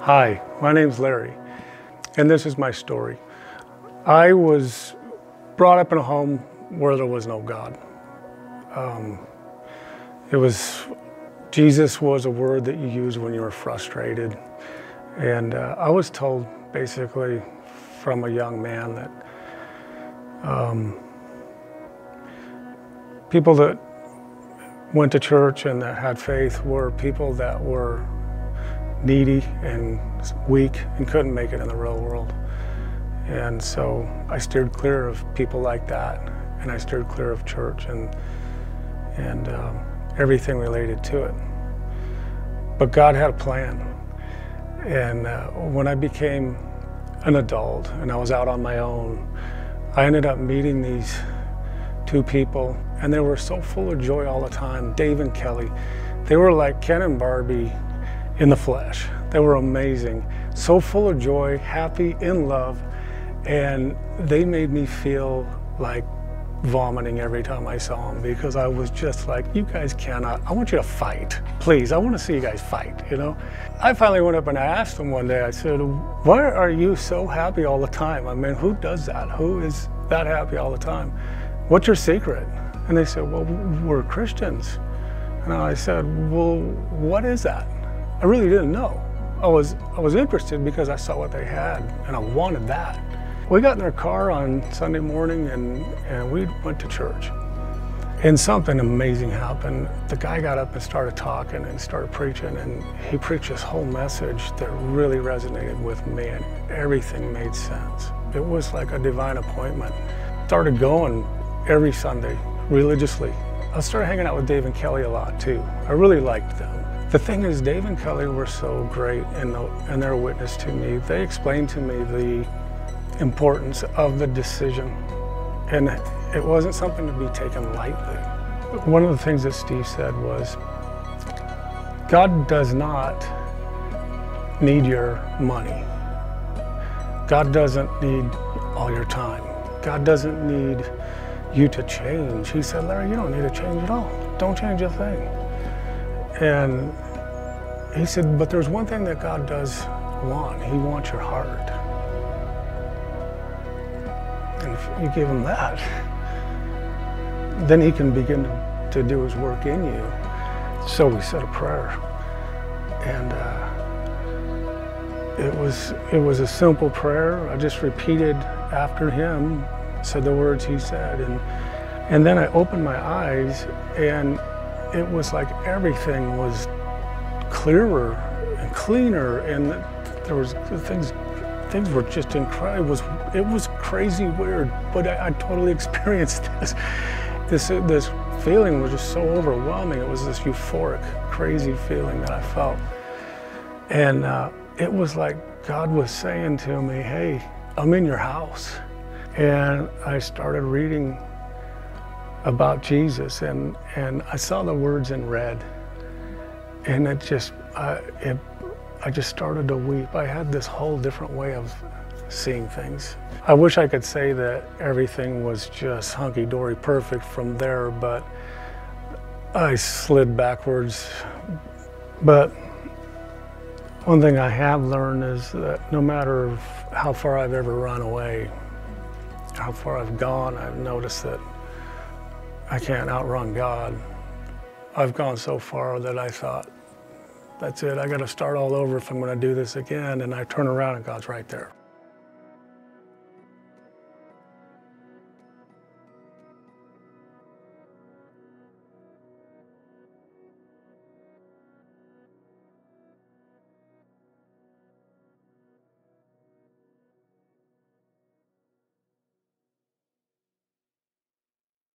Hi, my name's Larry, and this is my story. I was brought up in a home where there was no God. Jesus was a word that you used when you were frustrated. And I was told basically from a young man that people that went to church and that had faith were people that were needy and weak and couldn't make it in the real world. And so I steered clear of people like that, and I steered clear of church and everything related to it. But God had a plan. And when I became an adult and I was out on my own, I ended up meeting these two people, and they were so full of joy all the time. Dave and Kelly, they were like Ken and Barbie in the flesh. They were amazing, so full of joy, happy, in love, and they made me feel like vomiting every time I saw them, because I was just like, you guys cannot, I want you to fight. Please, I want to see you guys fight, you know? I finally went up and I asked them one day, I said, why are you so happy all the time? I mean, who does that? Who is that happy all the time? What's your secret? And they said, well, we're Christians. And I said, well, what is that? I really didn't know. I was interested because I saw what they had and I wanted that. We got in their car on Sunday morning and we went to church. And something amazing happened. The guy got up and started talking and started preaching, and he preached this whole message that really resonated with me, and everything made sense. It was like a divine appointment. Started going every Sunday religiously. I started hanging out with Dave and Kelly a lot too. I really liked them. The thing is, Dave and Kelly were so great in their witness to me. They explained to me the importance of the decision, and it wasn't something to be taken lightly. One of the things that Steve said was, God does not need your money. God doesn't need all your time. God doesn't need you to change. He said, Larry, you don't need to change at all. Don't change a thing. And he said, but there's one thing that God does want. He wants your heart. And if you give him that, then he can begin to do his work in you. So we said a prayer. And it was a simple prayer. I just repeated after him, said the words he said. And then I opened my eyes, and it was like everything was clearer and cleaner, and there was things were just incredible. It was crazy weird, but I totally experienced this. This feeling was just so overwhelming. It was this euphoric, crazy feeling that I felt. And it was like God was saying to me, hey, I'm in your house. And I started reading about Jesus, and I saw the words in red. And I just started to weep. I had this whole different way of seeing things. I wish I could say that everything was just hunky-dory perfect from there, but I slid backwards. But one thing I have learned is that no matter how far I've ever run away, how far I've gone, I've noticed that I can't outrun God. I've gone so far that I thought, that's it, I gotta start all over if I'm gonna do this again, and I turn around and God's right there.